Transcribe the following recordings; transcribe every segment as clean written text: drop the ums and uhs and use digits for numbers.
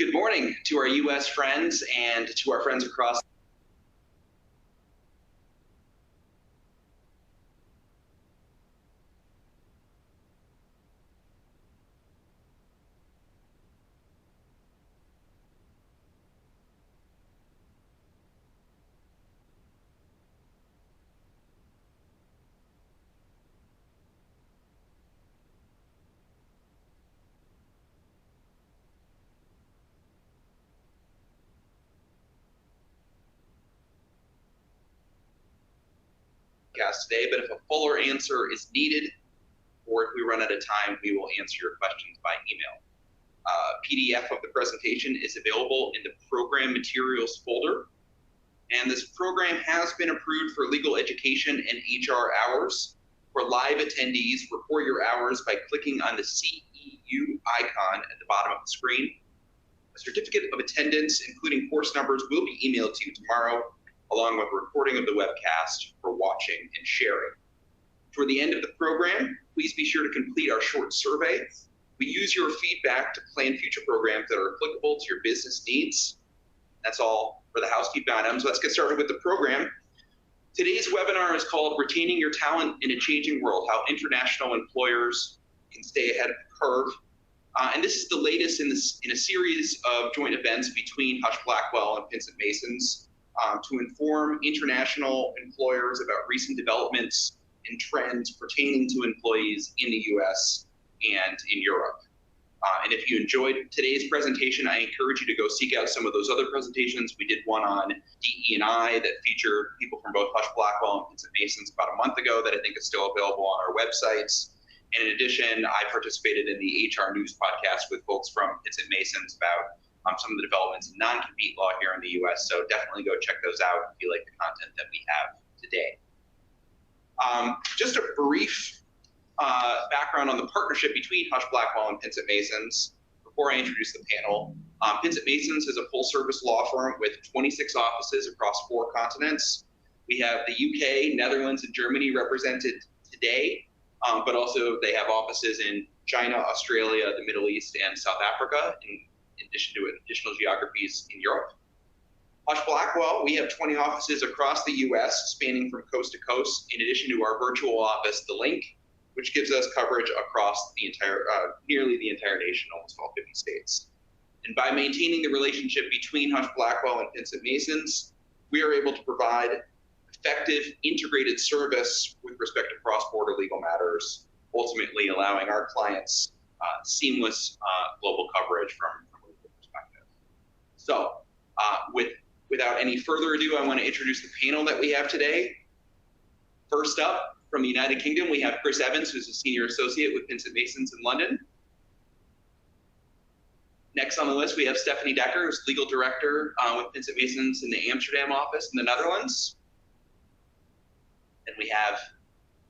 Good morning to our U.S. friends and to our friends across today, but if a fuller answer is needed or if we run out of time, we will answer your questions by email. PDF of the presentation is available in the program materials folder, and this program has been approved for legal education and HR hours. For live attendees, report your hours by clicking on the CEU icon at the bottom of the screen. A certificate of attendance, including course numbers, will be emailed to you tomorrow, along with a recording of the webcast for watching and sharing. Toward the end of the program, please be sure to complete our short survey. We use your feedback to plan future programs that are applicable to your business needs. That's all for the housekeeping items. Let's get started with the program. Today's webinar is called Retaining Your Talent in a Changing World, How International Employers Can Stay Ahead of the Curve. And this is the latest in a series of joint events between Husch Blackwell and Pinsent Masons to inform international employers about recent developments and trends pertaining to employees in the US and in Europe. And if you enjoyed today's presentation, I encourage you to go seek out some of those other presentations. We did one on DE&I that featured people from both Husch Blackwell and Pinsent Masons about a month ago that I think is still available on our websites. And in addition, I participated in the HR News podcast with folks from Pinsent Masons about some of the developments in non-compete law here in the US. So definitely go check those out if you like the content that we have today. Just a brief background on the partnership between Husch Blackwell and Pinsent Masons before I introduce the panel. Pinsent Masons is a full-service law firm with 26 offices across 4 continents. We have the UK, Netherlands, and Germany represented today, but also they have offices in China, Australia, the Middle East, and South Africa, in addition to additional geographies in Europe. Husch Blackwell, we have 20 offices across the US, spanning from coast to coast, in addition to our virtual office, The Link, which gives us coverage across the entire, nearly the entire nation, almost all 50 states. And by maintaining the relationship between Husch Blackwell and Pinsent Masons, we are able to provide effective, integrated service with respect to cross-border legal matters, ultimately allowing our clients seamless global coverage from a legal perspective. So, without any further ado, I want to introduce the panel that we have today. First up, from the United Kingdom, we have Chris Evans, who's a senior associate with Pinsent Masons in London. Next on the list, we have Stephanie Decker, who's legal director with Pinsent Masons in the Amsterdam office in the Netherlands. And we have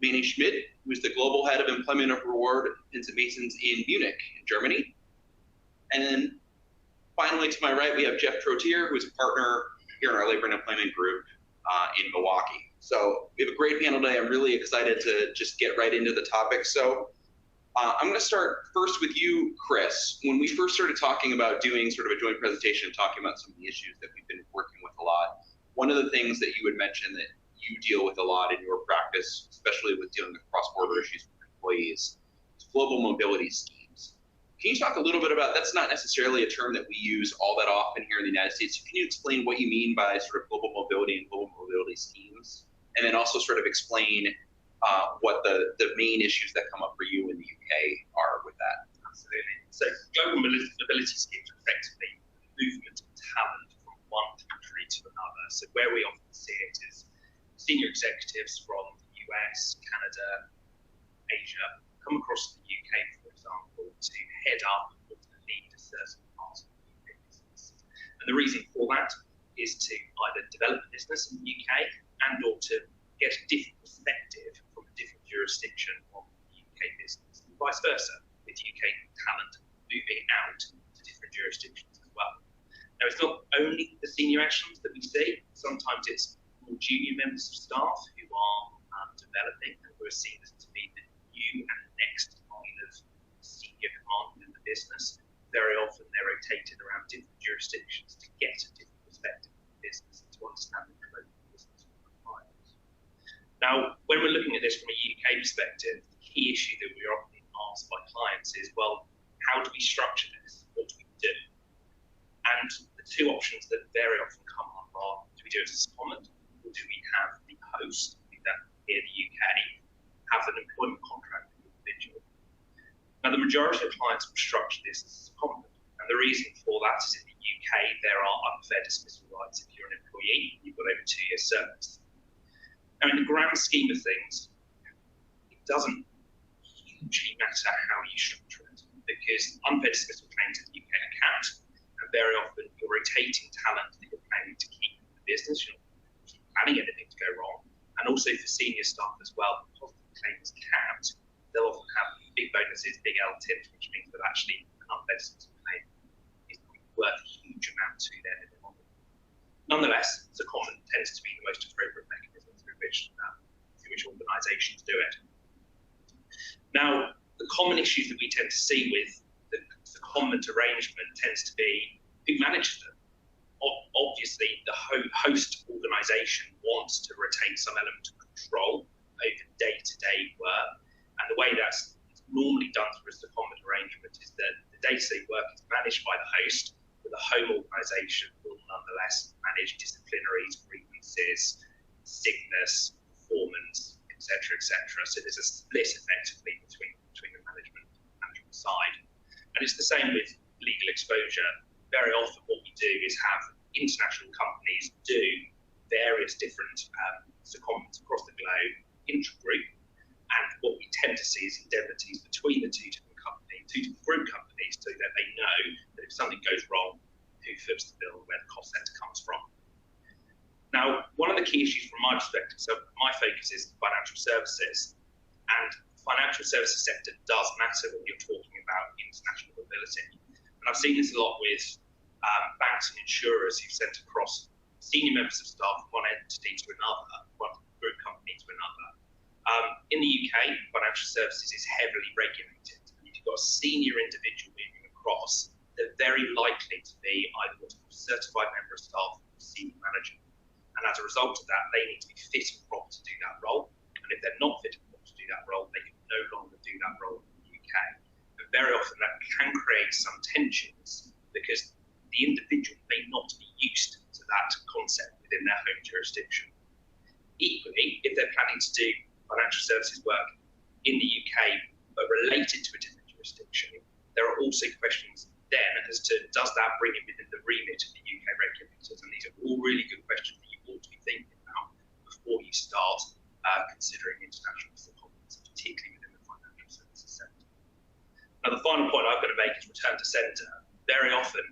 Manny Schmidt, who's the global head of Employment Reward at Pinsent Masons in Munich, in Germany. And then finally, to my right, we have Jeff Trotier, who's a partner here in our labor and employment group in Milwaukee. So we have a great panel today. I'm really excited to just get right into the topic. So I'm going to start first with you, Chris. When we first started talking about doing sort of a joint presentation and talking about some of the issues that we've been working with a lot, one of the things that you would mention that you deal with a lot in your practice, especially with dealing with cross-border issues with employees, is global mobility schemes. Can you talk a little bit about, that's not necessarily a term that we use all that often here in the United States. So can you explain what you mean by sort of global mobility and global mobility schemes? And then also sort of explain what the main issues that come up for you in the UK are with that. Absolutely. So global mobility schemes are effectively movement of talent from one country to another. So where we often see it is senior executives from the US, Canada, Asia, come across to the UK, for example, to head up or to lead a certain part of the UK business. And the reason for that is to either develop a business in the UK and or to get a different perspective from a different jurisdiction on the UK business, and vice versa, with UK talent moving out to different jurisdictions as well. Now, it's not only the senior echelons that we see, sometimes it's more junior members of staff who are developing and who are seen as to be the new and next line of senior command in the business, very often they're rotated around different jurisdictions to get a different perspective of the business and to understand the local business requirements. Now, when we're looking at this from a UK perspective, the key issue that we're often asked by clients is, well, how do we structure this? What do we do? And the two options that very often come up are, do we do it as a secondment, or do we have the host, that here in the UK, have an employment contract with the individual? Now, the majority of clients will structure this as a secondment, and the reason for that is in the UK there are unfair dismissal rights if you're an employee, you've got over 2 years service. Now, in the grand scheme of things, it doesn't hugely matter how you structure it, because unfair dismissal claims in the UK are capped, and very often you're rotating talent that you're planning to keep in the business, you're not planning anything to go wrong, and also for senior staff as well, because the claim is capped, they'll often have big bonuses, big LTIPs, which means that actually an unfair dismissal claim is worth a huge amount to them in the long run. Nonetheless, secondment tends to be the most appropriate mechanism through which organisations do it. Now, the common issues that we tend to see with the secondment arrangement tends to be who manages them. Obviously, the host organisation wants to retain some element of control over day-to-day work, and the way that's normally done through a secondment arrangement is that the day-to-day work is managed by the host, but the home organisation will nonetheless manage disciplinaries, grievances, sickness, performance, etc., etc. So there's a split effectively between the management side. And it's the same with legal exposure. Very often what we do is have international companies do various different secondments across the globe, intra-group, and what we tend to see is indemnities between the two different group companies, so that they know that if something goes wrong, who foots the bill, where the cost centre comes from. Now, one of the key issues from my perspective, so my focus is financial services, and financial services sector does matter when you're talking about international mobility. And I've seen this a lot with banks and insurers who've sent across senior members of staff from one entity to another, one group company to another. In the UK, financial services is heavily regulated. And if you've got a senior individual moving across, they're very likely to be either what's called a certified member of staff or senior manager. And as a result of that, they need to be fit and proper to do that role. And if they're not fit and proper to do that role, they can no longer do that role in the UK. But very often that can create some tensions because the individual may not be used to that concept within their home jurisdiction. Equally, if they're planning to do financial services work in the UK but related to a different jurisdiction, there are also questions then as to does that bring it within the remit of the UK regulators? And these are all really good questions that you ought to be thinking about before you start considering international secondments, particularly within the financial services sector. Now, the final point I'm going to make is return to centre. Very often,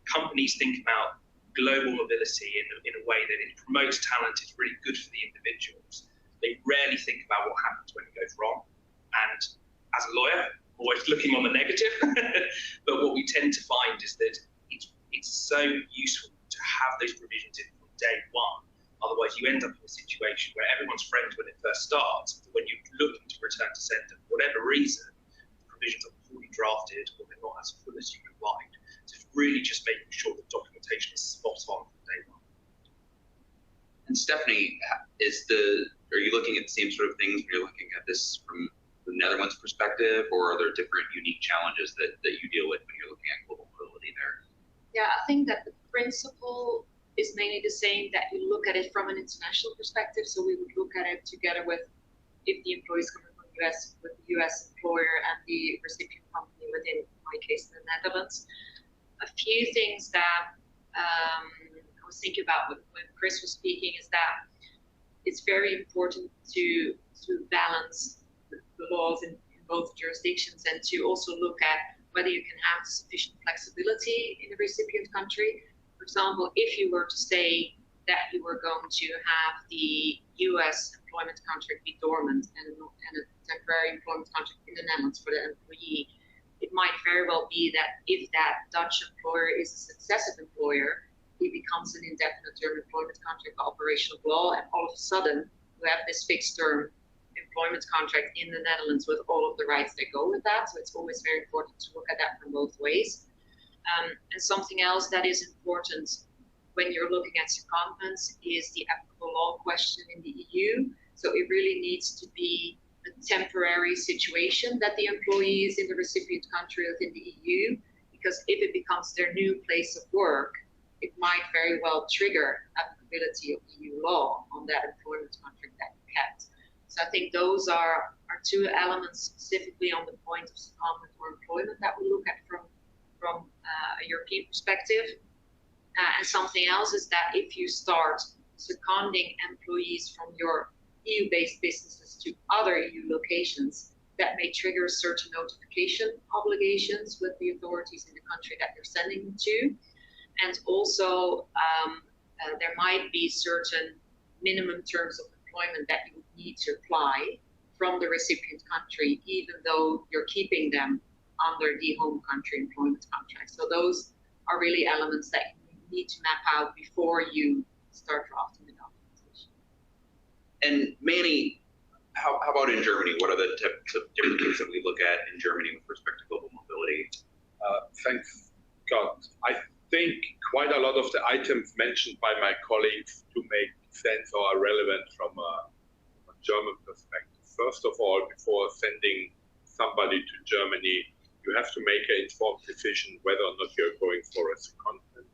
companies think about global mobility in a way that it promotes talent, is really good for the individuals. They rarely think about what happens when it goes wrong. And as a lawyer, always looking on the negative, but what we tend to find is that it's so useful to have those provisions in from day one. Otherwise, you end up in a situation where everyone's friends when it first starts, but when you're looking to return to centre, for whatever reason, the provisions are poorly drafted or they're not as full as you would like. So it's really just making sure the documentation is spot on from day one. And Stephanie, are you looking at the same sort of things when you're looking at this from the Netherlands perspective, or are there different unique challenges that you deal with when you're looking at global mobility there? Yeah, I think that the principle is mainly the same, that you look at it from an international perspective. So we would look at it together with, if the employee is coming from the US, with the US employer and the recipient company within, in my case, the Netherlands. A few things that I was thinking about when Chris was speaking is that it's very important to balance the laws in both jurisdictions and to also look at whether you can have sufficient flexibility in the recipient country. For example, if you were to say that you were going to have the US employment contract be dormant and a temporary employment contract in the Netherlands for the employee, it might very well be that if that Dutch employer is a successive employer, it becomes an indefinite term employment contract by operation of law, and all of a sudden you have this fixed term employment contract in the Netherlands with all of the rights that go with that. So it's always very important to look at that from both ways. And something else that is important when you're looking at secondments is the applicable law question in the EU. So it really needs to be a temporary situation that the employee is in the recipient country within the EU, because if it becomes their new place of work, it might very well trigger applicability of EU law on that employment contract that you had. So I think those are two elements specifically on the point of secondment or employment that we look at from a European perspective. And something else is that if you start seconding employees from your EU-based businesses to other EU locations, that may trigger certain notification obligations with the authorities in the country that you're sending them to. And also, there might be certain minimum terms of employment that you would need to apply from the recipient country, even though you're keeping them under the home country employment contract. So those are really elements that you need to map out before you start drafting the documentation. And Manny, how about in Germany? What are the types of different things that we look at in Germany with respect to global mobility? Thanks, Scott. I think quite a lot of the items mentioned by my colleagues do make sense or are relevant from a German perspective. First of all, before sending somebody to Germany, you have to make an informed decision whether or not you're going for a secondment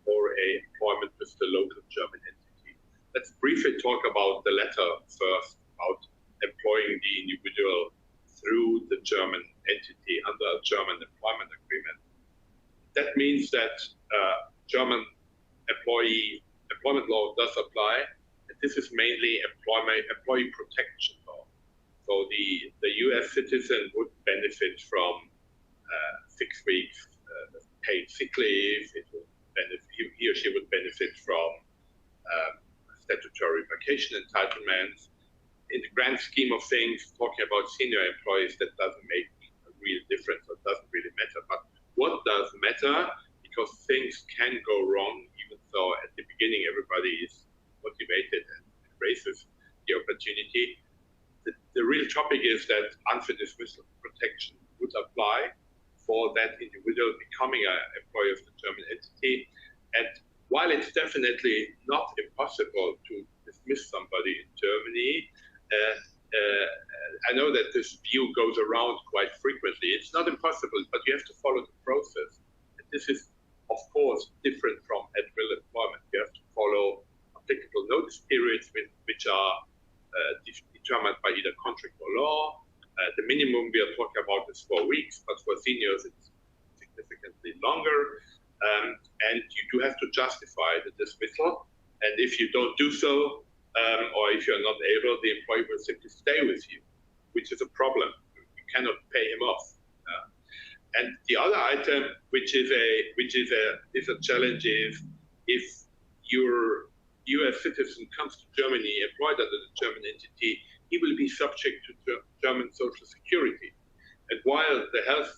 or a employment with the local German entity. Let's briefly talk about the latter first, about employing the individual through the German entity under a German employment agreement. That means that German employment law does apply, and this is mainly employee protection law. So the US citizen would benefit from 6 weeks paid sick leave. He or she would benefit from statutory vacation entitlements. In the grand scheme of things, talking about senior employees, that doesn't make a real difference, or doesn't really matter. But what does matter, because things can go wrong, even though at the beginning everybody is motivated and embraces the opportunity. The real topic is that unfair dismissal protection would apply for that individual becoming an employee of the German entity. And while it's definitely not impossible to dismiss somebody in Germany, I know that this view goes around quite frequently. It's not impossible, but you have to follow the process. And this is, of course, different from at-will employment. You have to follow applicable notice periods, which are determined by either contract or law. The minimum we are talking about is 4 weeks, but for seniors it's significantly longer. And you do have to justify the dismissal. And if you don't do so, or if you're not able, the employee will simply stay with you, which is a problem. You cannot pay him off. And the other item, which is a challenge, is if your U.S. citizen comes to Germany, employed under the German entity, he will be subject to German Social Security. And while the health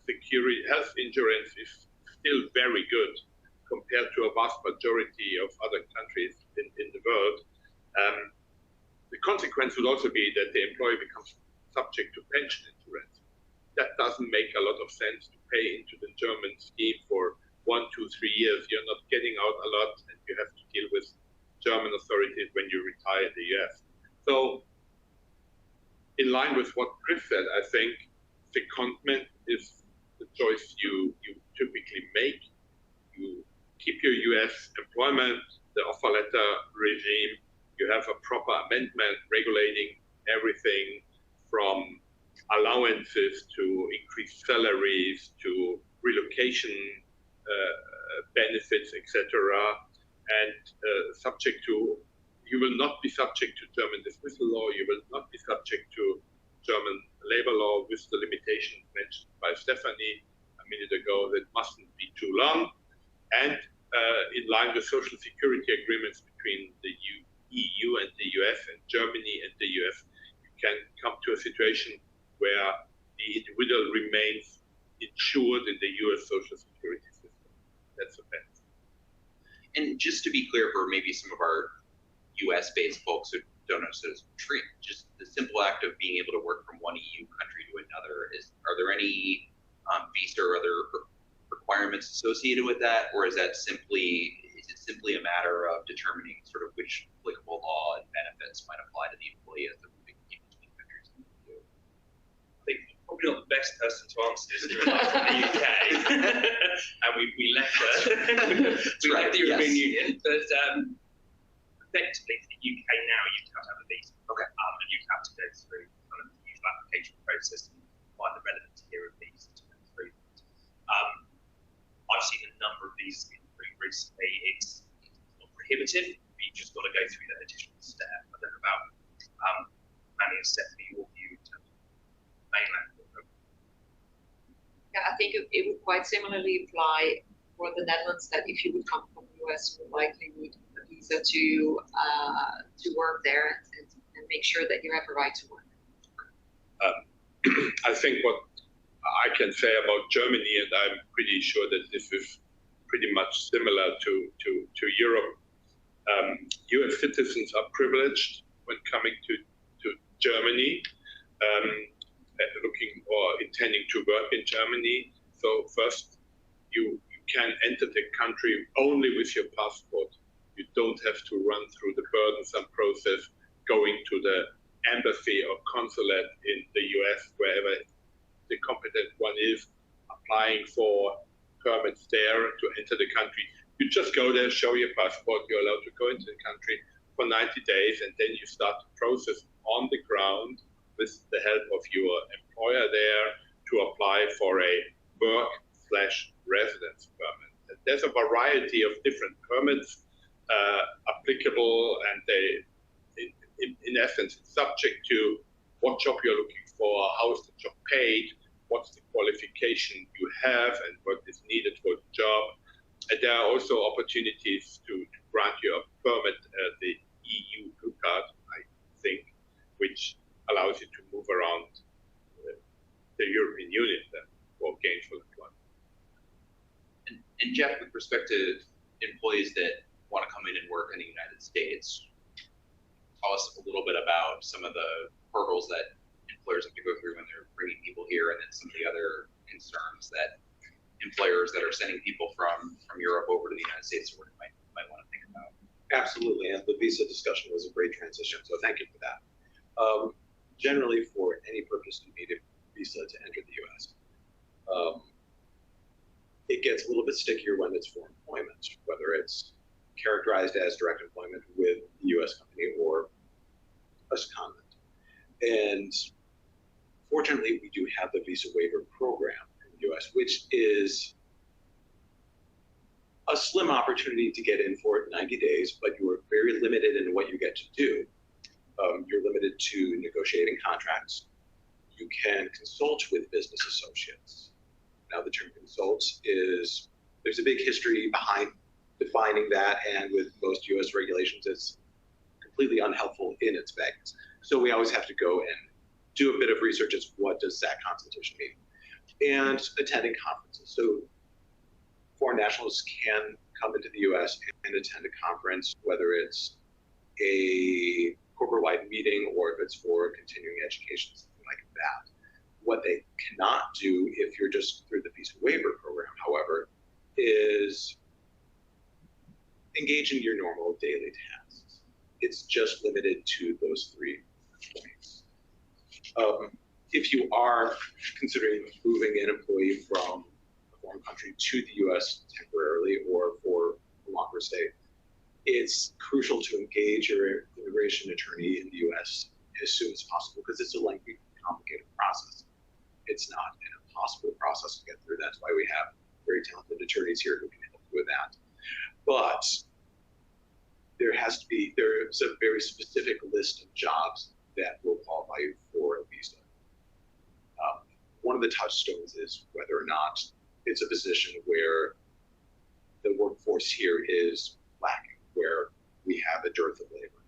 insurance is still very good compared to a vast majority of other countries in the world, the consequence would also be that the employee becomes subject to pension insurance. That doesn't make a lot of sense to pay into the German scheme for 1, 2, 3 years. You're not getting out a lot, and you have to deal with German authorities when you retire in the US. So, in line with what Chris said, I think secondment is the choice you typically make. You keep your US employment, the offer letter regime. You have a proper amendment regulating everything from allowances to increased salaries to relocation benefits, etc. And you will not be subject to German dismissal law. You will not be subject to German labor law, with the limitations mentioned by Stephanie a minute ago, that mustn't be too long. And in line with social security agreements between the EU and the US, and Germany and the US, you can come to a situation where the individual remains insured in the US social security system. That's a benefit. And just to be clear for maybe some of our US-based folks who don't understand this, just the simple act of being able to work from one EU country to another, are there any visa or other requirements associated with that, or is it simply a matter of determining sort of which applicable law and benefits might apply to the employee as they're moving between countries in the EU? I think probably not the best person to answer this given I'm from the UK, and we left the European Union, but effectively for the UK now you'd have to have a visa, and you'd have to go through kind of the usual application process and find the relevant tier of visa to go through. I've seen a number of these recently. It's not prohibitive, but you just got to go through that additional step. I don't know about Manny and Stephanie, your view in terms of mainland Europe. Yeah, I think it would quite similarly apply for the Netherlands, that if you would come from the US, you would likely need a visa to work there and make sure that you have a right to work. I think what I can say about Germany, and I'm pretty sure that this is pretty much similar to Europe. US citizens are privileged when coming to Germany, looking or intending to work in Germany. So first, you can enter the country only with your passport. You don't have to run through the burdensome process going to the embassy or consulate in the US, wherever the competent one is, applying for permits there to enter the country. You just go there, show your passport, you're allowed to go into the country for 90 days, and then you start the process on the ground with the help of your employer there to apply for a work/residence permit. And there's a variety of different permits applicable, and they, in essence, it's subject to what job you're looking for, how is the job paid, what's the qualification you have, and what is needed for the job. And there are also opportunities to grant you a permit, the EU Blue Card, I think, which allows you to move around the European Union for gainful employment. And Jeff, with respect to employees that want to come in and work in the United States, tell us a little bit about some of the hurdles that employers have to go through when they're bringing people here, and then some of the other concerns that employers that are sending people from Europe over to the United States to work might want to think about. Absolutely, and the visa discussion was a great transition, so thank you for that. Generally, for any purpose, you need a visa to enter the U.S. It gets a little bit stickier when it's for employment, whether it's characterized as direct employment with the U.S. company or a secondment. And fortunately, we do have the visa waiver program in the U.S., which is a slim opportunity to get in for 90 days, but you are very limited in what you get to do. You're limited to negotiating contracts. You can consult with business associates. Now, the term consults is, there's a big history behind defining that, and with most U.S. regulations, it's completely unhelpful in its vagueness. So we always have to go and do a bit of research as what does that consultation mean, and attending conferences. So foreign nationals can come into the U.S. and attend a conference, whether it's a corporate-wide meeting or if it's for continuing education, something like that. What they cannot do if you're just through the visa waiver program, however, is engage in your normal daily tasks. It's just limited to those 3 points. If you are considering moving an employee from a foreign country to the U.S. temporarily or for a longer stay, it's crucial to engage your immigration attorney in the U.S. as soon as possible, because it's a lengthy, complicated process. It's not an impossible process to get through. That's why we have very talented attorneys here who can help you with that. But there's a very specific list of jobs that will qualify you for a visa. One of the touchstones is whether or not it's a position where the workforce here is lacking, where we have a dearth of labor.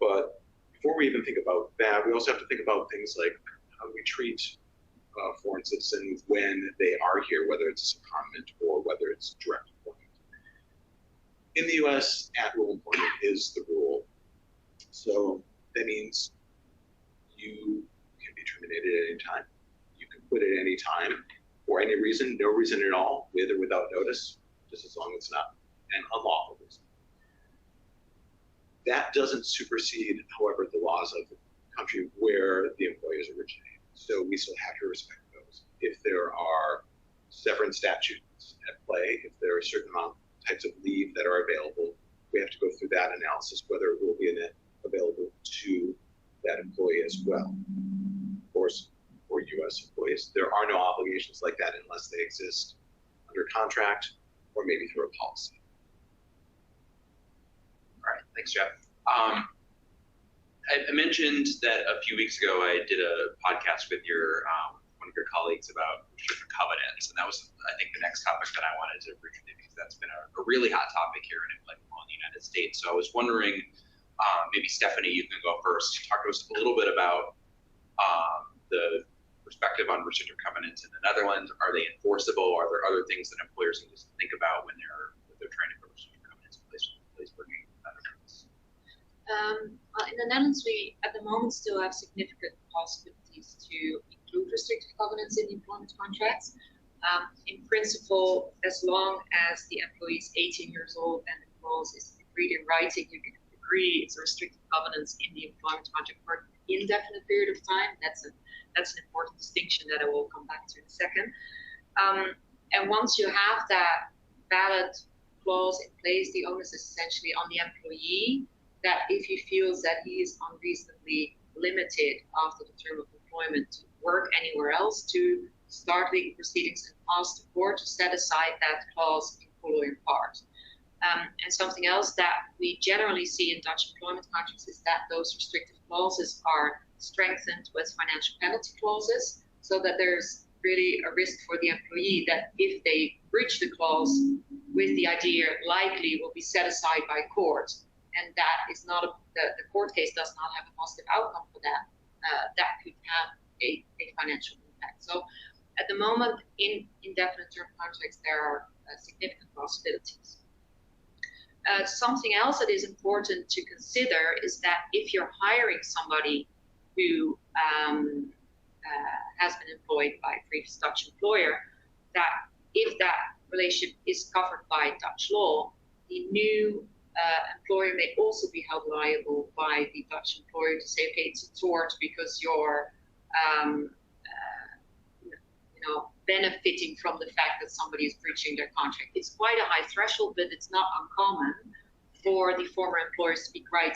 But before we even think about that, we also have to think about things like how we treat foreign citizens when they are here, whether it's a secondment or whether it's direct employment. In the U.S., at-will employment is the rule. So that means you can be terminated at any time. You can quit at any time for any reason, no reason at all, with or without notice, just as long as it's not an unlawful reason. That doesn't supersede, however, the laws of the country where the employees originate. So we still have to respect those. If there are severance statutes at play, if there are certain types of leave that are available, we have to go through that analysis, whether it will be available to that employee as well. Of course, for U.S. employees, there are no obligations like that unless they exist under contract or maybe through a policy. All right, thanks, Jeff. I mentioned that a few weeks ago I did a podcast with one of your colleagues about restrictive covenants, and that was, I think, the next topic that I wanted to bring to because that's been a really hot topic here in employment law in the United States. So I was wondering, maybe Stephanie, you can go first. Talk to us a little bit about the perspective on restrictive covenants in the Netherlands. Are they enforceable? Are there other things that employers need to think about when they're trying to put restrictive covenants in place working in the Netherlands? In the Netherlands, we at the moment still have significant possibilities to include restrictive covenants in the employment contracts. In principle, as long as the employee is 18 years old and the clause is agreed in writing, you can agree it's restrictive covenants in the employment contract for an indefinite period of time. That's an important distinction that I will come back to in a second. And once you have that valid clause in place, the onus is essentially on the employee that if he feels that he is unreasonably limited after the term of employment to work anywhere else, to start legal proceedings and ask the court to set aside that clause in full or in part. And something else that we generally see in Dutch employment contracts is that those restrictive clauses are strengthened with financial penalty clauses, so that there's really a risk for the employee that if they breach the clause with the idea likely will be set aside by court, and that is not the court case does not have a positive outcome for that, that could have a financial impact. So at the moment, in indefinite term contracts, there are significant possibilities. Something else that is important to consider is that if you're hiring somebody who has been employed by a previous Dutch employer, that if that relationship is covered by Dutch law, the new employer may also be held liable by the Dutch employer to say, okay, it's a tort because you're benefiting from the fact that somebody is breaching their contract. It's quite a high threshold, but it's not uncommon for the former employers to be quite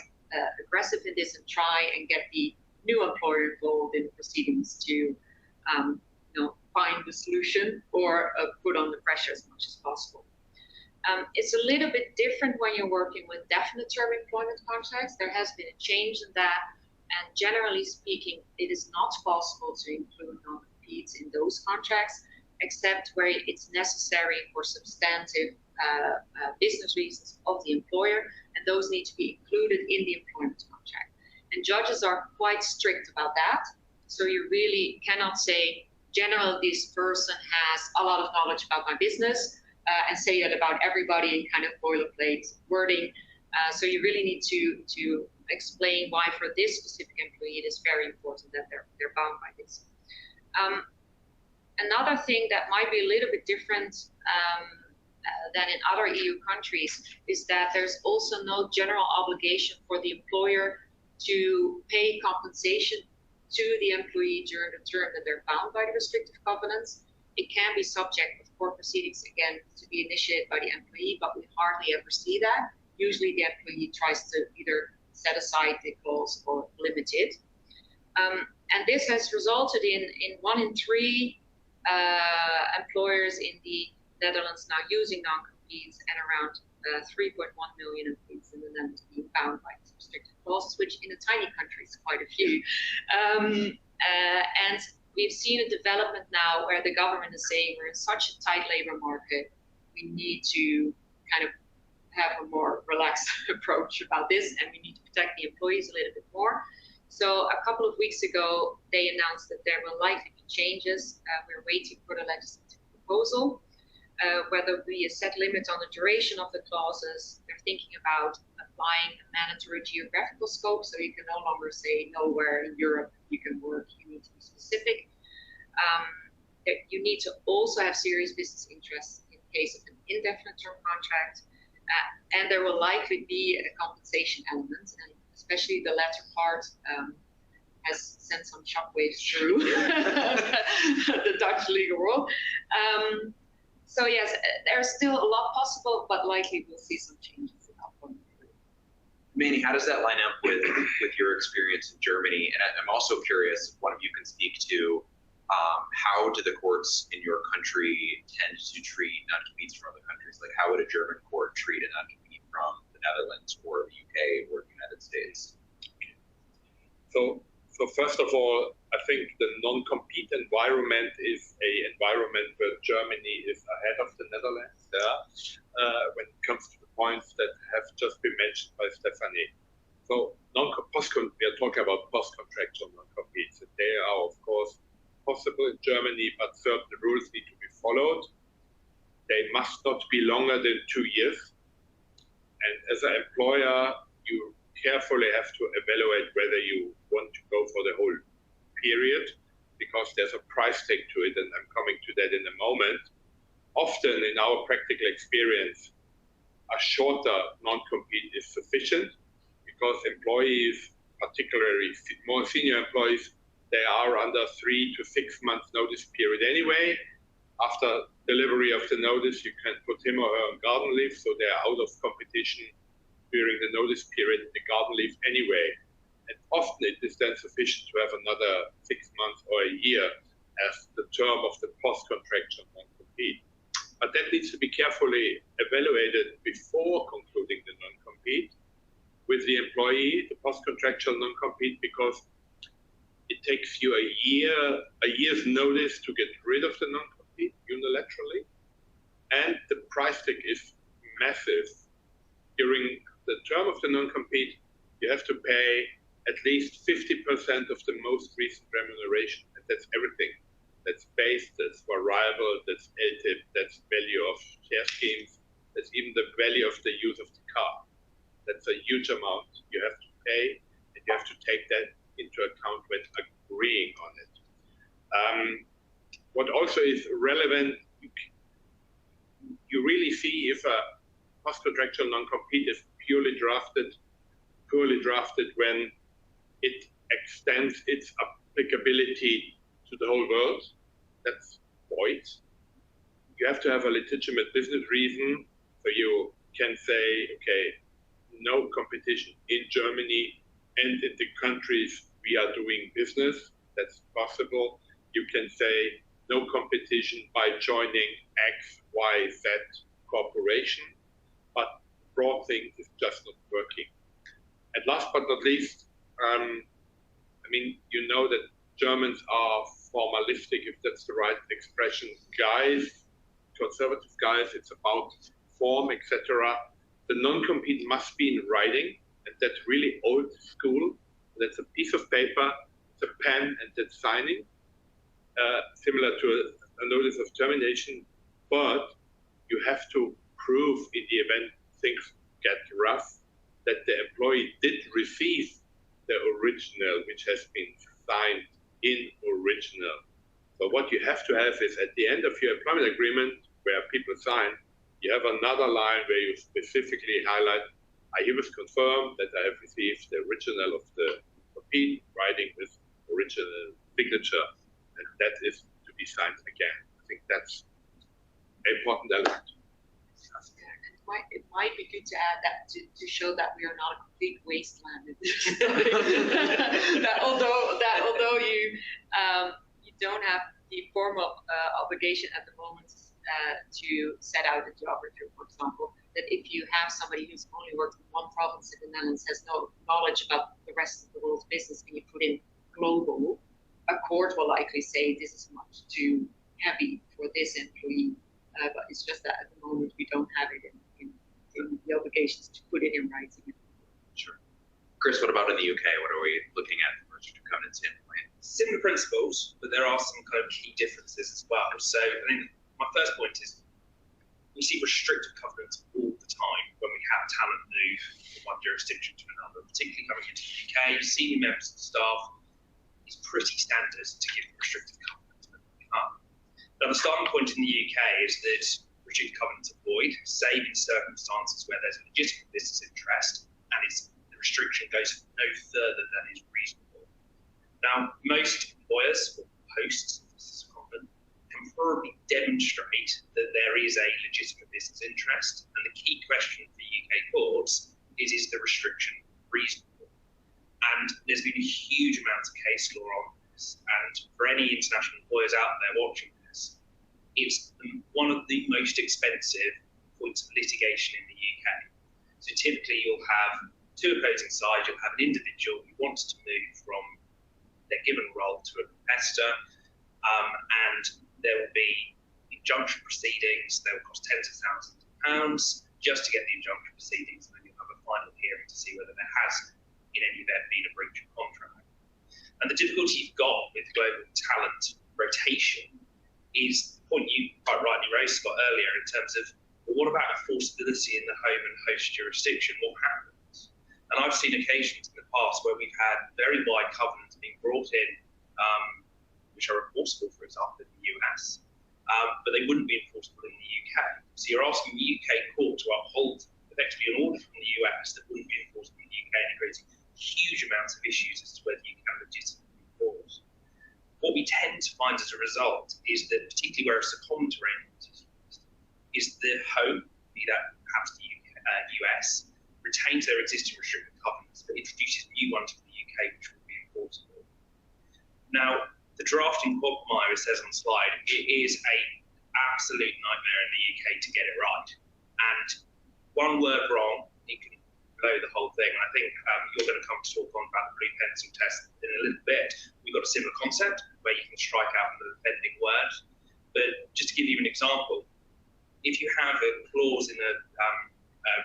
aggressive in this and try and get the new employer involved in proceedings to find the solution or put on the pressure as much as possible. It's a little bit different when you're working with definite term employment contracts. There has been a change in that, and generally speaking, it is not possible to include non-competes in those contracts, except where it's necessary for substantive business reasons of the employer, and those need to be included in the employment contract. And judges are quite strict about that, so you really cannot say, generally, this person has a lot of knowledge about my business, and say that about everybody in kind of boilerplate wording. So you really need to explain why for this specific employee it is very important that they're bound by this. Another thing that might be a little bit different than in other EU countries is that there's also no general obligation for the employer to pay compensation to the employee during the term that they're bound by the restrictive covenants. It can be subject of court proceedings, again, to be initiated by the employee, but we hardly ever see that. Usually the employee tries to either set aside the clause or limit it. And this has resulted in 1 in 3 employers in the Netherlands now using non-competes, and around 3.1 million employees in the Netherlands being bound by these restrictive clauses, which in a tiny country is quite a few. And we've seen a development now where the government is saying we're in such a tight labor market, we need to kind of have a more relaxed approach about this, and we need to protect the employees a little bit more. So a couple of weeks ago, they announced that there will likely be changes. We're waiting for the legislative proposal. whether we set limits on the duration of the clauses. They're thinking about applying a mandatory geographical scope, so you can no longer say nowhere in Europe you can work, you need to be specific. You need to also have serious business interests in case of an indefinite term contract, and there will likely be a compensation element, and especially the latter part has sent some shockwaves through the Dutch legal world. So yes, there's still a lot possible, but likely we'll see some changes in that point. Manny, how does that line up with your experience in Germany? And I'm also curious, if one of you can speak to how do the courts in your country tend to treat non-competes from other countries? Like, how would a German court treat a non-compete from the Netherlands or the UK or the United States? So first of all, I think the non-compete environment is an environment where Germany is ahead of the Netherlands when it comes to the points that have just been mentioned by Stephanie. So we are talking about post-contractual non-competes. They are, of course, possible in Germany, but certain rules need to be followed. They must not be longer than 2 years. And as an employer, you carefully have to evaluate whether you want to go for the whole period, because there's a price tag to it, and I'm coming to that in a moment. Often in our practical experience, a shorter non-compete is sufficient, because employees, particularly more senior employees, they are under 3 to 6 months notice period anyway. After delivery of the notice, you can put him or her on garden leave, so they're out of competition during the notice period, the garden leave anyway. And often it is then sufficient to have another 6 months or a year as the term of the post-contractual non-compete. But that needs to be carefully evaluated before concluding the non-compete with the employee, the post-contractual non-compete, because it takes you a year's notice to get rid of the non-compete unilaterally. And the price tag is massive. During the term of the non-compete, you have to pay at least 50% of the most recent remuneration, and that's everything. That's base, that's variable, that's LTIP, that's value of share schemes, that's even the value of the use of the car. That's a huge amount you have to pay, and you have to take that into account when agreeing on it. What also is relevant, you really see if a post-contractual non-compete is poorly drafted when it extends its applicability to the whole world. That's void. You have to have a legitimate business reason, so you can say, okay, no competition in Germany and in the countries we are doing business. That's possible. You can say no competition by joining X, Y, Z corporation, but broad things is just not working. And last but not least, I mean, you know that Germans are formalistic, if that's the right expression, guys, conservative guys. It's about form, etc. The non-compete must be in writing, and that's really old school. That's a piece of paper, it's a pen, and that's signing, similar to a notice of termination. But you have to prove in the event things get rough that the employee did receive the original, which has been signed in original. So what you have to have is at the end of your employment agreement, where people sign, you have another line where you specifically highlight, I hereby confirm that I have received the original of the compete, writing with original signature, and that is to be signed again. I think that's an important element. It might be good to add that to show that we are not a complete wasteland. that although you don't have the formal obligation at the moment to set out a job review, for example, that if you have somebody who's only worked in one province in the Netherlands, has no knowledge about the rest of the world's business, and you put in global, a court will likely say this is much too heavy for this employee. But it's just that at the moment we don't have it in the obligations to put it in writing. Sure. Chris, what about in the UK? What are we looking at from a restrictive covenant standpoint? Similar principles, but there are some kind of key differences as well. So I think my first point is We see restrictive covenants all the time when we have talent move from one jurisdiction to another, particularly coming into the UK. Senior members of staff, it's pretty standard to give restrictive covenants when they come. Now, the starting point in the UK is that restrictive covenants are void, save in circumstances where there's a legitimate business interest and the restriction goes no further than is reasonable. Now, most employers or hosts of this covenant can probably demonstrate that there is a legitimate business interest, and the key question for UK courts is the restriction reasonable? And there's been a huge amount of case law on this, and for any international employers out there watching this, it's one of the most expensive points of litigation in the UK. So typically you'll have two opposing sides, you'll have an individual who wants to move from their given role to a competitor, and there will be injunction proceedings. They will cost tens of thousands of pounds just to get the injunction proceedings, and then you'll have a final hearing to see whether there has, in any event, been a breach of contract. And the difficulty you've got with global talent rotation is the point you quite rightly raised, Scott, earlier, in terms of, well, what about enforceability in the home and host jurisdiction? What happens? And I've seen occasions in the past where we've had very wide covenants being brought in, which are enforceable, for example, in the US, but they wouldn't be enforceable in the UK. So you're asking the UK court to uphold effectively an order from the US that wouldn't be enforceable in the UK, and creating huge amounts of issues as to whether you can legitimately enforce. What we tend to find as a result is that, particularly where a secondment arrangement is used, is the home, be that perhaps the US, retains their existing restrictive covenants but introduces new ones for the UK which will be enforceable. Now, the drafting quagmire, it says on the slide, it is an absolute nightmare in the UK to get it right. And one word wrong, you can blow the whole thing. And I think you're going to come to talk on about the blue pencil test in a little bit. We've got a similar concept where you can strike out the offending word. But just to give you an example, if you have a clause in a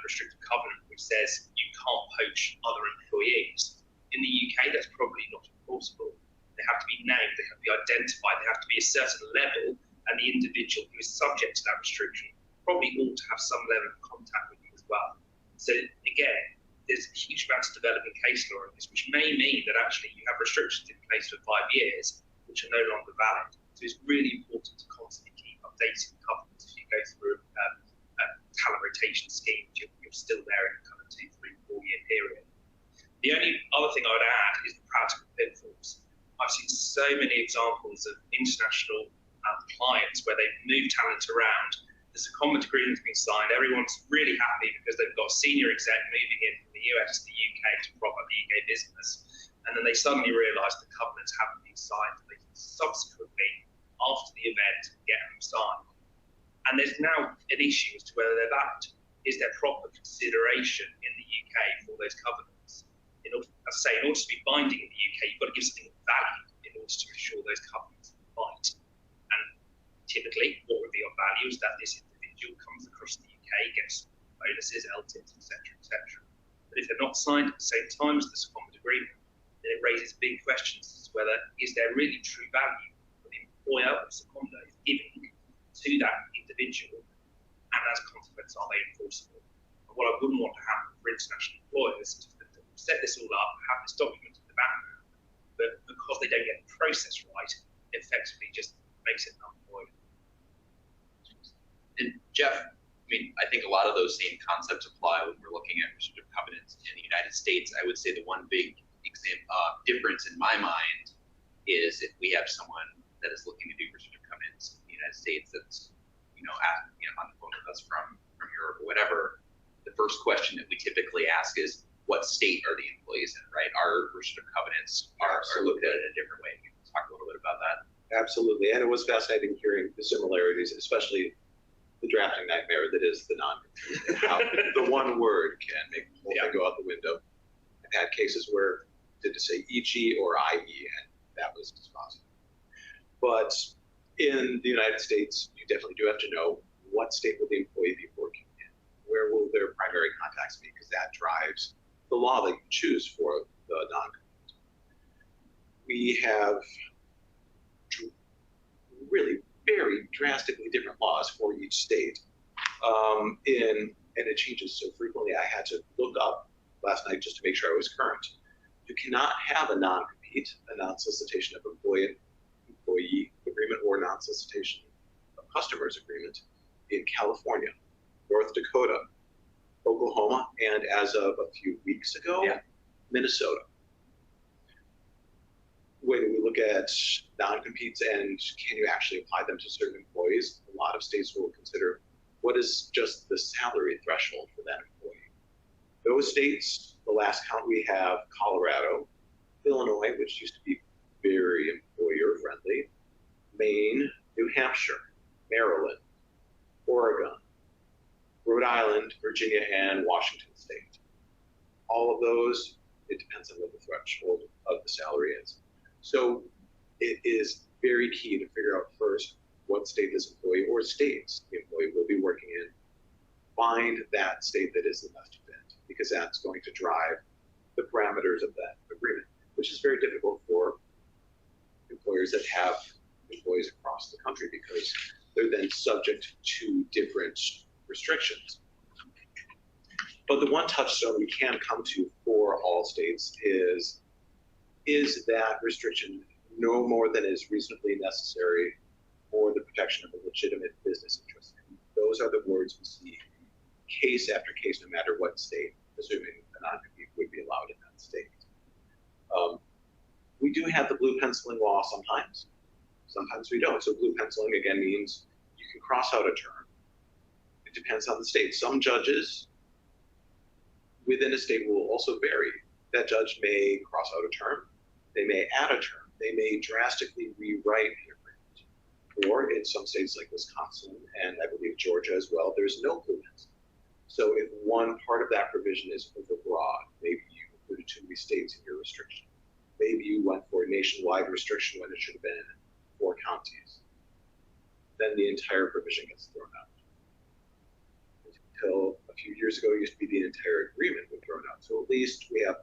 restrictive covenant which says you can't poach other employees, in the UK that's probably not enforceable. They have to be named, they have to be identified, they have to be a certain level, and the individual who is subject to that restriction probably ought to have some level of contact with you as well. So again, there's a huge amount of developing case law in this, which may mean that actually you have restrictions in place for 5 years, which are no longer valid. So it's really important to constantly keep updating covenants as you go through a talent rotation scheme. You're still there in kind of 2, 3, 4 year period. The only other thing I would add is the practical pitfalls. I've seen so many examples of international clients where they've moved talent around. The secondment agreement's been signed. Everyone's really happy because they've got a senior exec moving in from the US to the UK to prop up the UK business. And then they suddenly realise the covenants haven't been signed. They can subsequently, after the event, get them signed. And there's now an issue as to whether they're valid. Is there proper consideration in the UK for those covenants? In order to be binding in the UK, you've got to give something of value in order to ensure those covenants are right. And typically, what would be of value is that this individual comes across the UK, gets bonuses, LTIPs, etc., etc. But if they're not signed at the same time as the secondment agreement, then it raises big questions as to whether is there really true value for the employer or seconder is giving to that individual, and as a consequence, are they enforceable? And what I wouldn't want to happen for international employers is to set this all up, have this document in the background, but because they don't get the process right, it effectively just makes it null and void. And Jeff, I mean, I think a lot of those same concepts apply when we're looking at restrictive covenants in the United States. I would say the one big difference in my mind is if we have someone that is looking to do restrictive covenants in the United States that's, on the phone with us from Europe or whatever, the first question that we typically ask is, what state are the employees in, right? Our restrictive covenants are looked at in a different way. Can you talk a little bit about that? Absolutely. And it was fascinating hearing the similarities, especially the drafting nightmare that is the non-compete, and how the one word can make the whole thing go out the window. I've had cases where did it say EG or IE, and that was dispositive. But in the United States, you definitely do have to know what state will the employee be working in, where will their primary contacts be, because that drives the law that you choose for the non-compete. We have really very drastically different laws for each state. And it changes so frequently. I had to look up last night just to make sure I was current. You cannot have a non-compete, a non-solicitation of employee agreement, or non-solicitation of customers agreement in California, North Dakota, Oklahoma, and as of a few weeks ago, Minnesota. When we look at non-competes and can you actually apply them to certain employees, a lot of states will consider what is just the salary threshold for that employee. Those states, the last count we have, Colorado, Illinois, which used to be very employer-friendly, Maine, New Hampshire, Maryland, Oregon, Rhode Island, Virginia, and Washington State. All of those, it depends on what the threshold of the salary is. So it is very key to figure out first what state this employee or states the employee will be working in. Find that state that is the best fit, because that's going to drive the parameters of that agreement, which is very difficult for employers that have employees across the country, because they're then subject to different restrictions. But the one touchstone we can come to for all states is that restriction no more than is reasonably necessary for the protection of a legitimate business interest? And those are the words we see case after case, no matter what state, assuming a non-compete would be allowed in that state. We do have the blue penciling law sometimes. Sometimes we don't. So blue penciling, again, means you can cross out a term. It depends on the state. Some judges within a state will also vary. That judge may cross out a term. They may add a term. They may drastically rewrite an agreement. Or in some states like Wisconsin and I believe Georgia as well, there's no blue pencil. So if one part of that provision is overbroad, maybe you included too many states in your restriction. Maybe you went for a nationwide restriction when it should have been 4 counties. Then the entire provision gets thrown out. Until a few years ago, it used to be the entire agreement was thrown out. So at least we have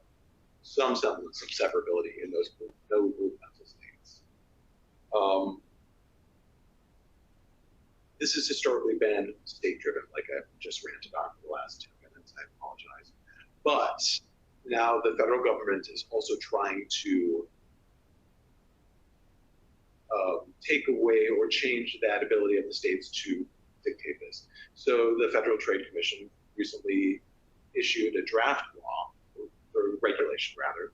some semblance of severability in those no blue pencil states. This has historically been state-driven, like I've just ranted on for the last 10 minutes. I apologize. But now the federal government is also trying to take away or change that ability of the states to dictate this. So the Federal Trade Commission recently issued a draft law, or regulation rather,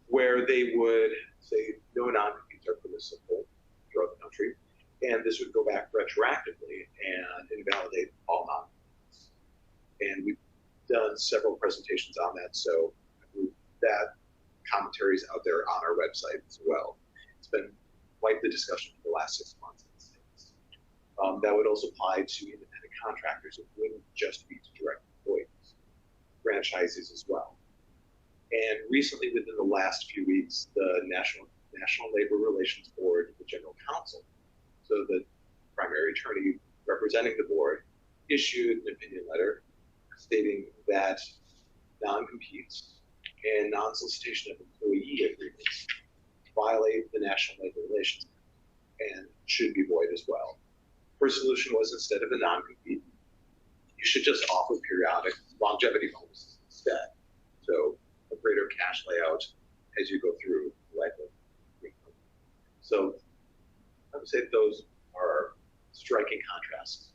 where they would say no non-competes are permissible throughout the country, and this would go back retroactively and invalidate all non-competes. And we've done several presentations on that, so that commentary is out there on our website as well. It's been quite the discussion for the last 6 months in the States. That would also apply to independent contractors. It wouldn't just be to direct employees, franchises as well. And recently, within the last few weeks, the National Labor Relations Board, the General Counsel, so the primary attorney representing the board, issued an opinion letter stating that non-competes and non-solicitation of employee agreements violate the National Labor Relations Act and should be void as well. Her solution was, instead of a non-compete, you should just offer periodic longevity bonuses instead. So a greater cash layout as you go through life of the company. So I would say those are striking contrasts.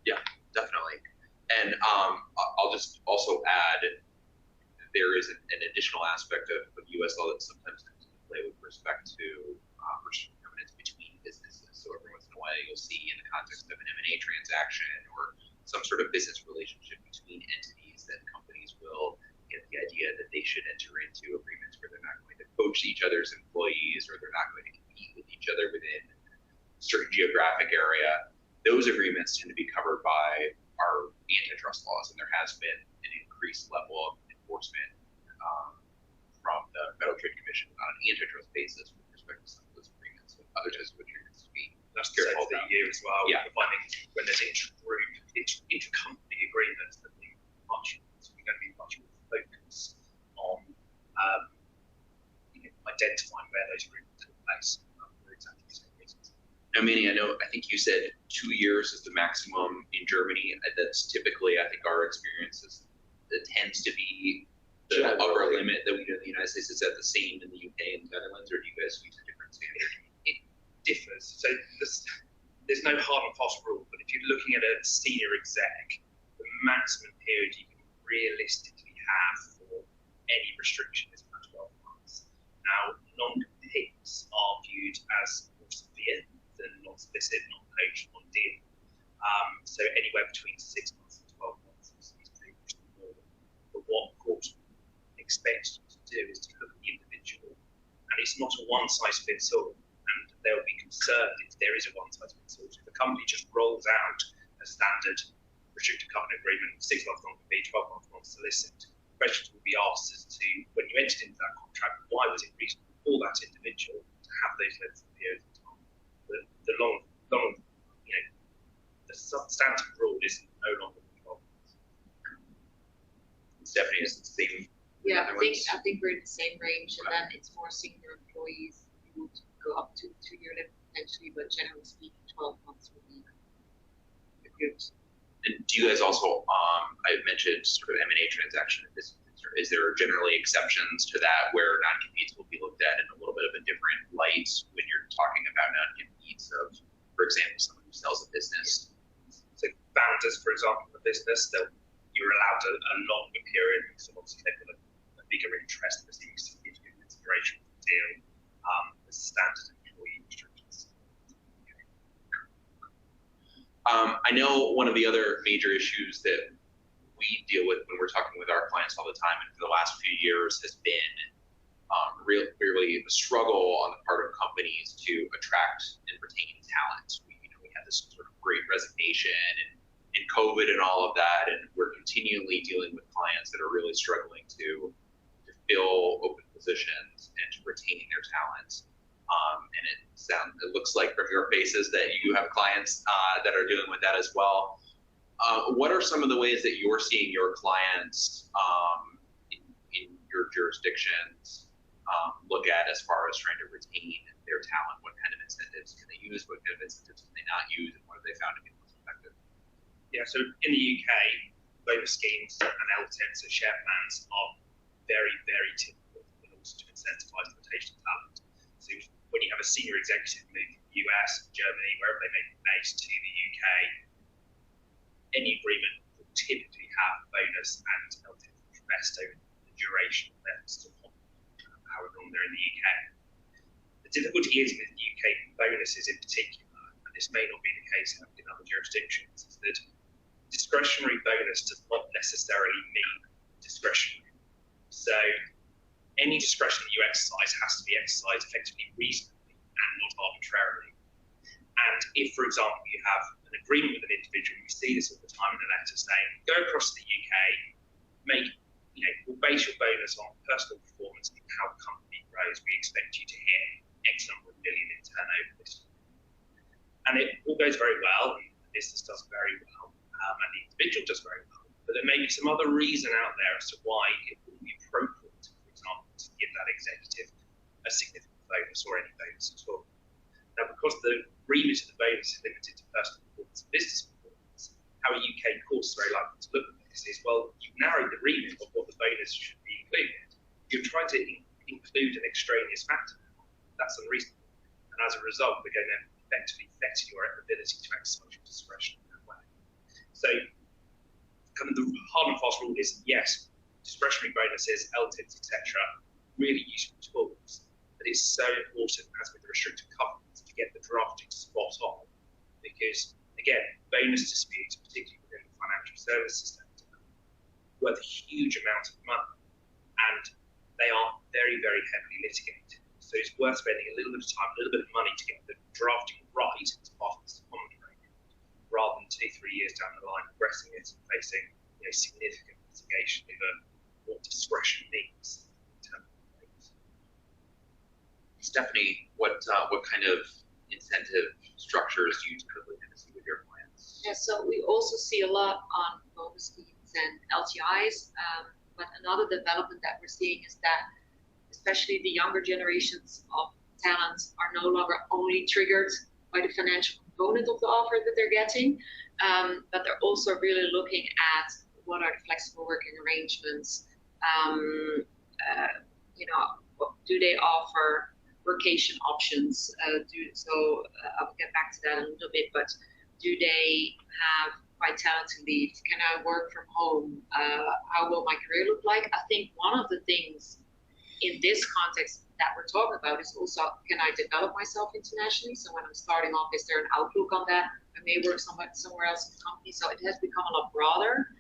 Yeah, definitely. And I'll just also add, there is an additional aspect of U.S. law that sometimes comes into play with respect to restrictive covenants between businesses. So every once in a while, you'll see in the context of an M&A transaction or some sort of business relationship between entities that companies will get the idea that they should enter into agreements where they're not going to poach each other's employees or they're not going to compete with each other within a certain geographic area. Those agreements tend to be covered by our antitrust laws, and there has been an increased level of enforcement from the Federal Trade Commission on an antitrust basis with respect to some of those agreements and other types of agreements to be careful about. The year as well. Yeah. We're finding when there's intra-group, intra-company agreements, that we're going to be much more focused on identifying where those agreements take place for exactly the same reasons. Now, Manny, I think you said 2 years is the maximum in in Germany. That's typically, I think, our experience is it tends to be the upper limit that we do in the United States. Is that the same in the UK and the Netherlands, or do you guys use a different standard? It differs. So there's no hard and fast rule, but if you're looking at a senior exec, the maximum period you can realistically have for any restriction is about 12 months. Now, non-competes are viewed as more severe than non-solicit, non-poached, non-deal. So anywhere between 6 months and 12 months is pretty much the norm. But what court expects you to do is to look at the individual, and it's not a one-size-fits-all. And they'll be concerned if there is a one-size-fits-all. So if a company just rolls out a standard restricted covenant agreement, 6 months non-compete, 12 months non-solicit, questions will be asked as to when you entered into that contract, why was it reasonable for that individual to have those lengths of periods of time? The long, the substantive rule is no longer than 12 months. Stephanie, is it the same? Yeah, I think we're in the same range, and then it's more senior employees who would go up to 2-year limit potentially, but generally speaking, 12 months would be good. And do you guys also, I mentioned sort of M&A transaction. Is there generally exceptions to that where non-competes will be looked at in a little bit of a different light when you're talking about non-competes of, for example, someone who sells a business? So founders, for example, in a business, you're allowed a longer period because obviously they've got a bigger interest in receiving significant consideration for the deal. The standard employee restrictions. I know one of the other major issues that we deal with when we're talking with our clients all the time, and for the last few years, has been really the struggle on the part of companies to attract and retain talent. We had this sort of great resignation and COVID and all of that, and we're continually dealing with clients that are really struggling to fill open positions and to retain their talent. And it looks like from your faces that you have clients that are dealing with that as well. What are some of the ways that you're seeing your clients in your jurisdictions look at as far as trying to retain their talent? What kind of incentives can they use? What kind of incentives can they not use? And what have they found to be most effective? Yeah, so in the UK, bonus schemes and LTIPs, so share plans, are very, very typical in order to incentivize the rotation of talent. So when you have a senior executive move from the US, Germany, wherever they may be based, to the UK, any agreement will typically have a bonus and LTIP which vest over the duration of their however long they're in the UK. The difficulty is with UK bonuses in particular, and this may not be the case in other jurisdictions, is that discretionary bonus does not necessarily mean discretionary. So any discretion that you exercise has to be exercised effectively reasonably and not arbitrarily. And if, for example, you have an agreement with an individual, we see this all the time in a letter saying, go across to the UK, we'll base your bonus on personal performance and how the company grows. We expect you to hit X number of million in turnover this year. And it all goes very well, and the business does very well, and the individual does very well. But there may be some other reason out there as to why it wouldn't be appropriate, for example, to give that executive a significant bonus or any bonus at all. Now, because the remit of the bonus is limited to personal performance and business performance, how a UK court is very likely to look at this is, well, you've narrowed the remit of what the bonus should be included. You're trying to include an extraneous factor. That's unreasonable. And as a result, we're going to effectively affect your ability to exercise your discretion in that way. So kind of the hard and fast rule is, yes, discretionary bonuses, LTIPs, etc., really useful tools. But it's so important, as with the restrictive covenants, to get the drafting spot on, because again, bonus disputes, particularly within the financial services sector, worth a huge amount of money, and they are very, very heavily litigated. So it's worth spending a little bit of time, a little bit of money to get the drafting right as part of this commentary, rather than 2-3 years down the line progressing it and facing significant litigation over what discretion means in terms of things. Stephanie, what kind of incentive structures do you typically tend to see with your clients? Yeah, so we also see a lot on bonus schemes and LTIs, but another development that we're seeing is that especially the younger generations of talents are no longer only triggered by the financial component of the offer that they're getting, but they're also really looking at what are the flexible working arrangements. Do they offer workation options? I'll get back to that in a little bit, but do they have vitality leave? Can I work from home? How will my career look like? I think one of the things in this context that we're talking about is also, can I develop myself internationally? So when I'm starting off, is there an outlook on that? I may work somewhere else in the company. So it has become a lot broader.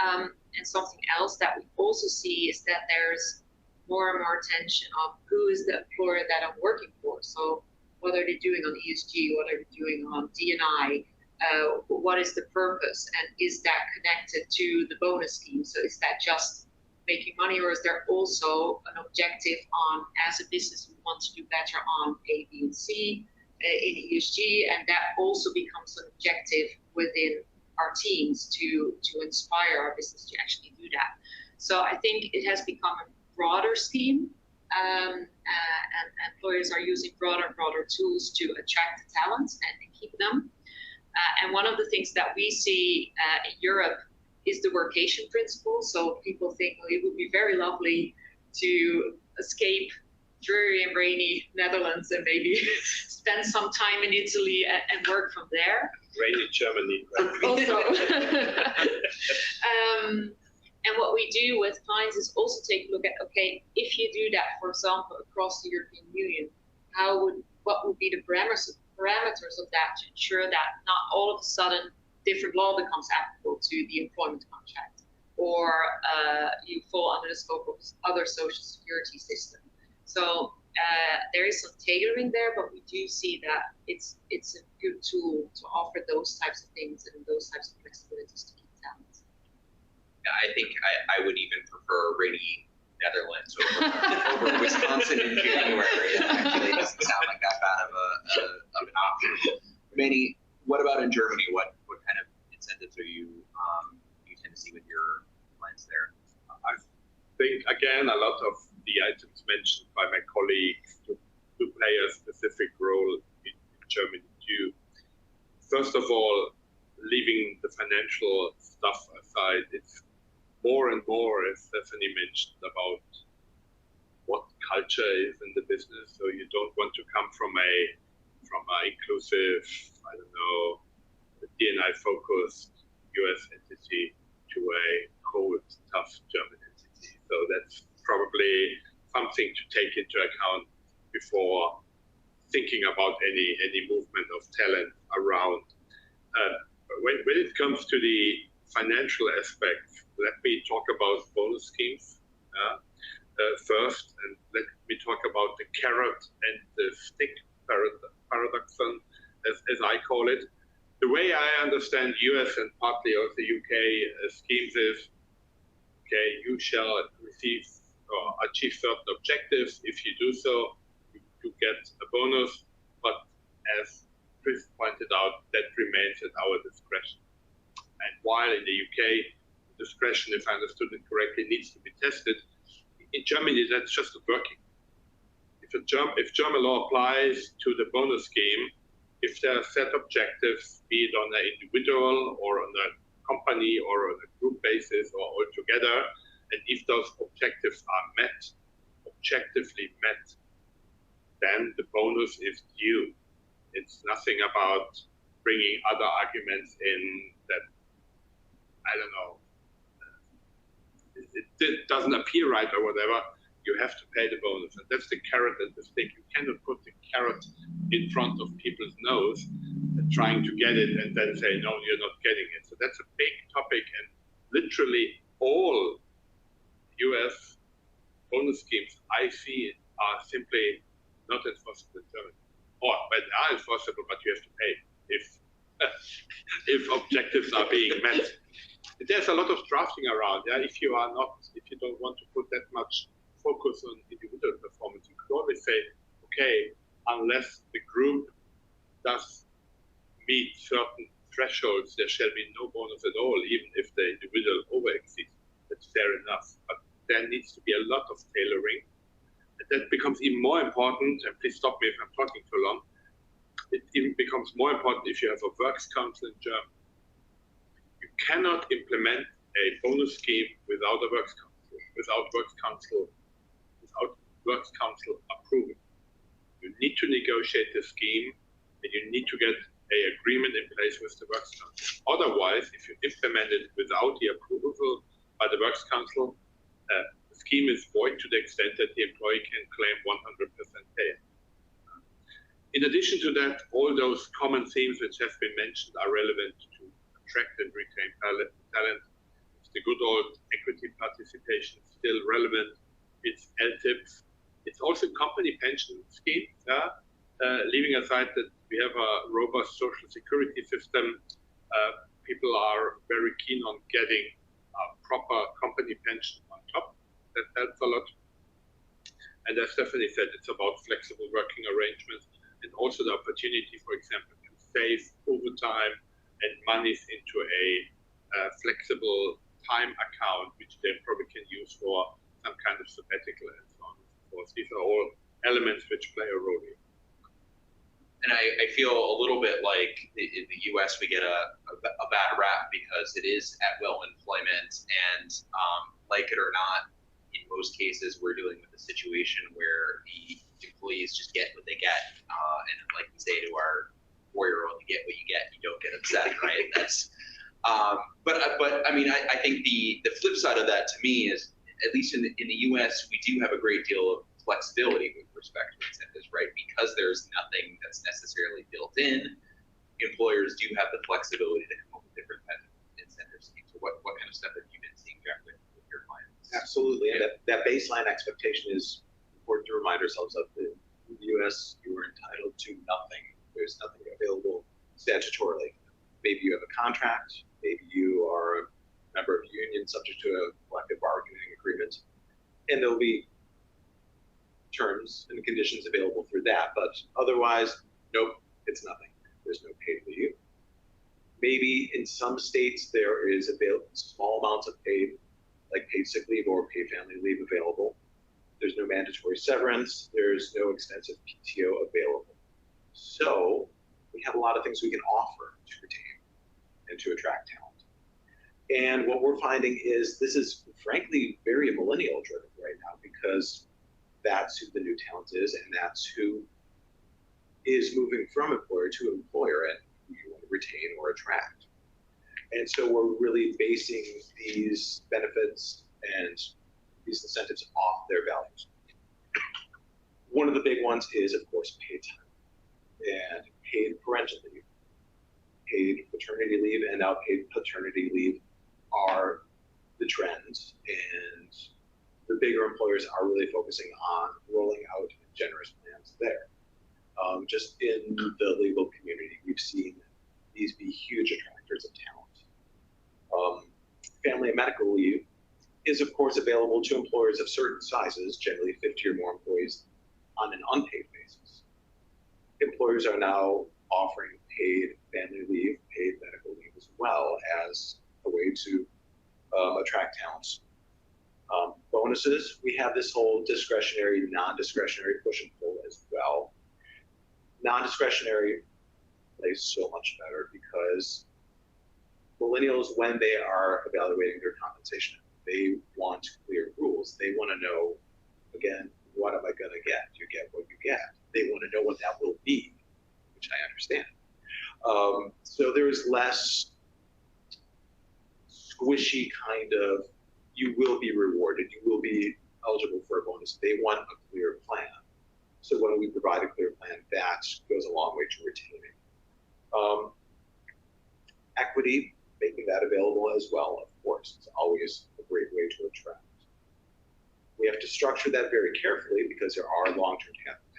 And something else that we also see is that there's more and more attention of who is the employer that I'm working for. So what are they doing on ESG? What are they doing on D&I? What is the purpose? And is that connected to the bonus scheme? So is that just making money, or is there also an objective on, as a business, we want to do better on A, B, and C in ESG? And that also becomes an objective within our teams to inspire our business to actually do that. So I think it has become a broader scheme, and employers are using broader and broader tools to attract the talent and keep them. And one of the things that we see in Europe is the workation principle. So people think, well, it would be very lovely to escape dreary and rainy Netherlands and maybe spend some time in Italy and work from there. Rainy Germany. Also. And what we do with clients is also take a look at, okay, if you do that, for example, across the European Union, what would be the parameters of that to ensure that not all of a sudden different law becomes applicable to the employment contract, or you fall under the scope of other social security system. So there is some tailoring there, but we do see that it's a good tool to offer those types of things and those types of flexibilities to keep talent. I think I would even prefer rainy Netherlands over Wisconsin in January. It actually doesn't sound like that bad of an option. Manny, what about in Germany? What kind of incentives are you tend to see with your clients there? I think, again, a lot of the items mentioned by my colleagues to play a specific role in Germany too. First of all, leaving the financial stuff aside, it's more and more, as Stephanie mentioned, about what culture is in the business. So you don't want to come from a inclusive, D&I focused US entity to a cold, tough German entity. So that's probably something to take into account before thinking about any movement of talent around. When it comes to the financial aspect, let me talk about bonus schemes first, and let me talk about the carrot and the stick paradoxon, as I call it. The way I understand US and partly also UK schemes is, okay, you shall receive or achieve certain objectives. If you do so, you get a bonus, but as Chris pointed out, that remains at our discretion. And while in the UK, discretion, if I understood it correctly, needs to be tested, in Germany, that's just working. If German law applies to the bonus scheme, if there are set objectives, be it on an individual or on a company or on a group basis or all together, and if those objectives are objectively met, then the bonus is due. It's nothing about bringing other arguments in that, I don't know, it doesn't appear right or whatever. You have to pay the bonus. And that's the carrot and the stick. You cannot put the carrot in front of people's nose trying to get it and then say, no, you're not getting it. So that's a big topic. And literally all US bonus schemes I see are simply not enforceable in Germany. Or, well, they are enforceable, but you have to pay if objectives are being met. There's a lot of drafting around. Yeah? If you don't want to put that much focus on individual performance, you could always say, okay, unless the group does meet certain thresholds, there shall be no bonus at all, even if the individual over-exceeds. That's fair enough. But there needs to be a lot of tailoring. And that becomes even more important, and please stop me if I'm talking too long, it even becomes becomes more important if you have a works council in Germany. You cannot implement a bonus scheme without a works council, without works council approval. You need to negotiate the scheme, and you need to get an agreement in place with the works council. Otherwise, if you implement it without the approval by the works council, the scheme is void to the extent that the employee can claim 100% pay. In addition to that, all those common themes which have been mentioned are relevant to attract and retain talent. It's the good old equity participation still relevant. It's LTIPs. It's also company pension scheme. Leaving aside that we have a robust social security system, people are very keen on getting a proper company pension on top. That helps a lot. And as Stephanie said, it's about flexible working arrangements and also the opportunity, for example, to save overtime and monies into a flexible time account, which they probably can use for some kind of sabbatical and so on and so forth. These are all elements which play a role here. And I feel a little bit like in the U.S. we get a bad rap because it is at-will employment, and like it or not, in most cases we're dealing with a situation where the employees just get what they get, and like we say to our 4-year-old, you get what you get, you don't get upset, right? That's but I mean I think the flip side of that to me is, at least in the U.S. we do have a great deal of flexibility with respect to incentives, right? Because there's nothing that's necessarily built in, employers do have the flexibility to come up with different kinds of incentive schemes. So what kind of stuff have you been seeing, Jeff, with your clients? Absolutely, and that baseline expectation is important to remind ourselves of. In the U.S., you are entitled to nothing. There's nothing available statutorily. Maybe you have a contract, maybe you are a member of a union subject to a collective bargaining agreement, and there'll be terms and conditions available through that, but otherwise, nope, it's nothing. There's no paid leave. Maybe in some states there is available small amounts of paid, like paid sick leave or paid family leave available. There's no mandatory severance. There's no extensive PTO available. So we have a lot of things we can offer to retain and to attract talent. And what we're finding is this is frankly very millennial driven right now, because that's who the new talent is, and that's who is moving from employer to employer and who you want to retain or attract. And so we're really basing these benefits and these incentives off their values. One of the big ones is, of course, paid time and paid parental leave. Paid maternity leave and now paid paternity leave are the trends, and the bigger employers are really focusing on rolling out generous plans there. Just in the legal community, we've seen these be huge attractors of talent. Family and medical leave is, of course, available to employers of certain sizes, generally 50 or more employees, on an unpaid basis. Employers are now offering paid family leave, paid medical leave as well as a way to attract talents. Bonuses, we have this whole discretionary, non-discretionary push and pull as well. Non-discretionary plays so much better because millennials, when they are evaluating their compensation, they want clear rules. They want to know, again, what am I going to get? You get what you get. They want to know what that will be, which I understand. So there is less squishy kind of, you will be rewarded, you will be eligible for a bonus. They want a clear plan. So when we provide a clear plan, that goes a long way to retaining. Equity, making that available as well, of course, is always a great way to attract. We have to structure that very carefully because there are long-term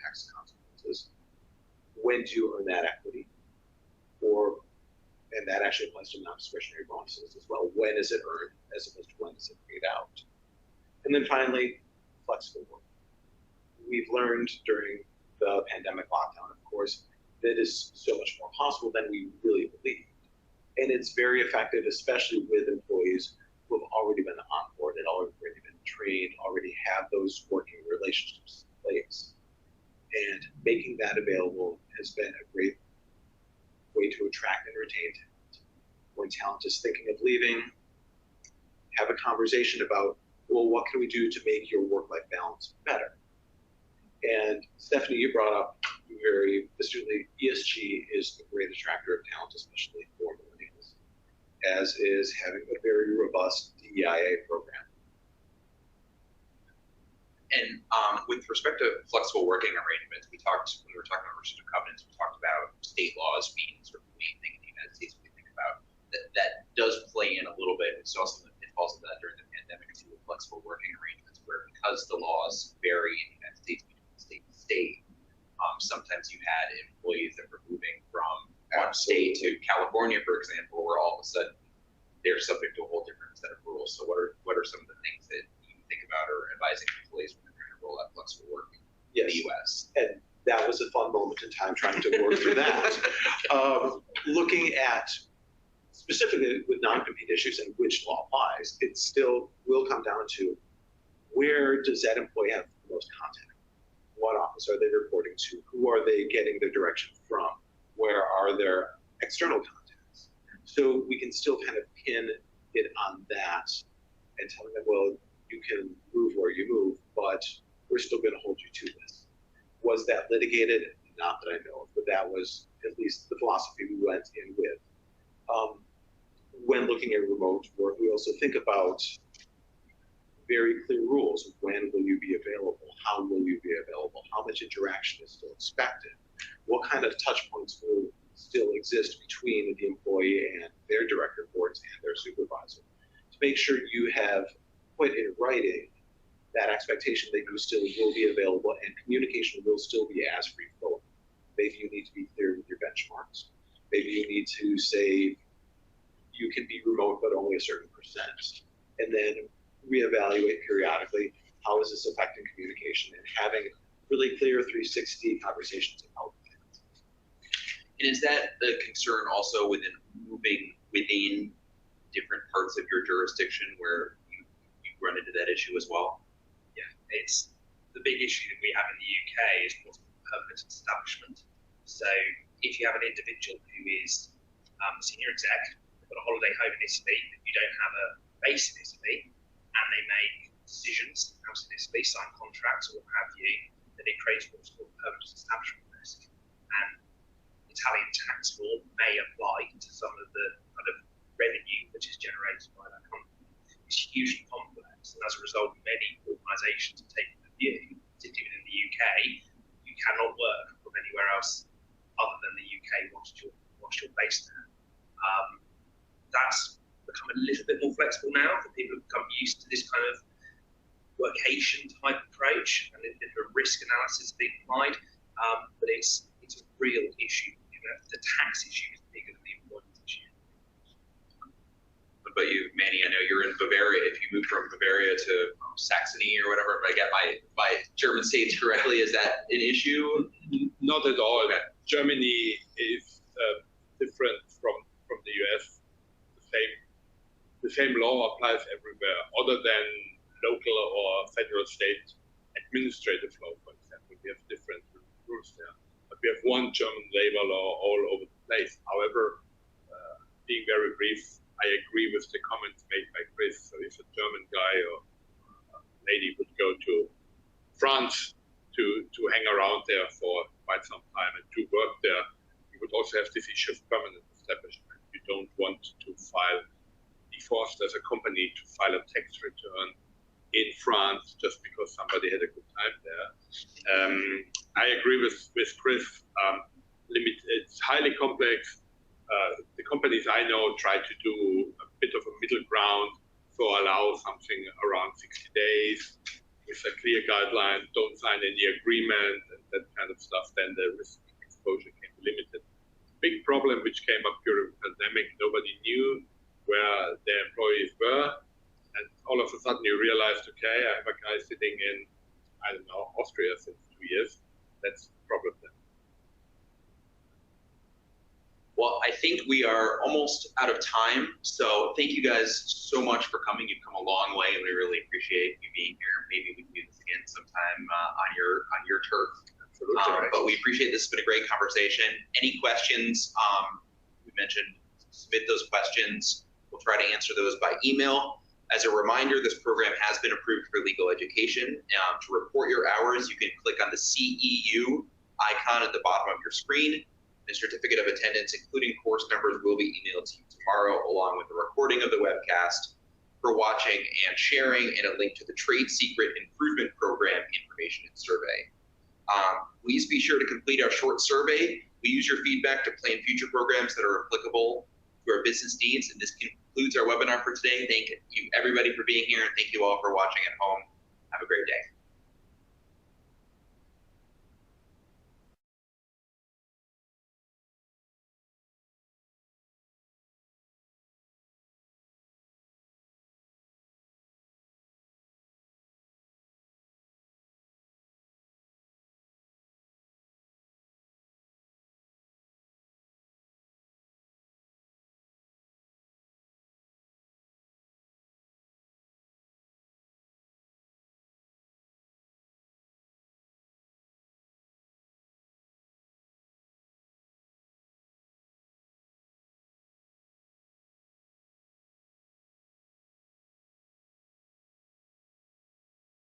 tax consequences. When do you earn that equity? And that actually applies to non-discretionary bonuses as well. When is it earned as opposed to when is it paid out? And then finally, flexible work. We've learned during the pandemic lockdown, of course, that is so much more possible than we really believed. And it's very effective, especially with employees who have already been onboarded, already been trained, already have those working relationships in place. And making that available has been a great way to attract and retain talent. When talent is thinking of leaving, have a conversation about, well, what can we do to make your work-life balance better? And Stephanie, you brought up very astutely, ESG is a great attractor of talent, especially for millennials, as is having a very robust DEIA program. And with respect to flexible working arrangements, when we were talking about restrictive covenants, we talked about state laws being sort of the main thing in the United States we think about. That does play in a little bit. We saw some of the pitfalls of that during the pandemic too, with flexible working arrangements, where because the laws vary in the United States between state to state, sometimes you had employees that were moving from one state to California, for example, where all of a sudden they're subject to a whole different set of rules. So what are some of the things that you think about or advising employees when they're trying to roll out flexible work in the U.S.? And that was a fun moment in time trying to work through that. Looking at specifically with non-compete issues and which law applies, it still will come down to where does that employee have the most contact? What office are they reporting to? Who are they getting their direction from? Where are their external contacts? So we can still kind of pin it on that and tell them, well, you can move where you move, but we're still going to hold you to this. Was that litigated? Not that I know of, but that was at least the philosophy we went in with. When looking at remote work, we also think about very clear rules. When will you be available? How will you be available? How much interaction is still expected? What kind of touch points will still exist between the employee and their direct reports and their supervisor? To make sure you have put in writing that expectation that you still will be available and communication will still be as free flowing. Maybe you need to be clear with your benchmarks. Maybe you need to say you can be remote, but only a certain percent. And then reevaluate periodically, how is this affecting communication, and having really clear 360 conversations about that. And is that the concern also within moving within different parts of your jurisdiction where you run into that issue as well? Yeah, it's the big issue that we have in the UK is what's permanent establishment. So if you have an individual who is senior exec, they've got a holiday home in Italy, but you don't have a base in Italy, and they make decisions out in Italy, sign contracts or what have you, then it creates what's called permanent establishment risk. And Italian tax law may apply to some of the kind of revenue which is generated by that company. It's hugely complex, and as a result, many organisations have taken the view, particularly in the UK, you cannot work from anywhere else other than the UK whilst you're based there. That's become a little bit more flexible now, that people have become used to this kind of workation type approach, and a bit of a risk analysis being applied. But it's a real issue. You know, the tax issue is bigger than the employment issue. What about you, Manny? I know you're in Bavaria. If you move from Bavaria to Saxony or whatever, if I get my German states correctly, is that an issue? Not at all. Okay. Germany is different from the US. The same law applies everywhere, other than local or federal state administrative law, for example. We have different rules there. But we have one German labor law all over the place. However, being very brief, I agree with the comments made by Chris. So if a German guy or lady would go to France to hang around there for quite some time and to work there, you would also have this issue of permanent establishment. You don't want to be forced as a company to file a tax return in France just because somebody had a good time there. I agree with Chris. It's highly complex. The companies I know try to do a bit of a middle ground, so allow something around 60 days with a clear guideline, don't sign any agreement and that kind of stuff, then the risk exposure can be limited. Big problem which came up during the pandemic, nobody knew where their employees were, and all of a sudden you realized, okay, I have a guy sitting in, I don't know, Austria since 2 years. That's the problem then. Well, I think we are almost out of time, so thank you guys so much for coming. You've come a long way, and we really appreciate you being here. Maybe we can do this again sometime on your turf. Absolutely. But we appreciate this has been a great conversation. Any questions? We mentioned submit those questions. We'll try to answer those by email. As a reminder, this program has been approved for legal education. To report your hours, you can click on the CEU icon at the bottom of your screen. The certificate of attendance, including course numbers, will be emailed to you tomorrow, along with a recording of the webcast for watching and sharing, and a link to the Trade Secret Improvement Program information and survey. Please be sure to complete our short survey. We use your feedback to plan future programs that are applicable to our business needs. And this concludes our webinar for today. Thank you, everybody, for being here, and thank you all for watching at home. Have a great day.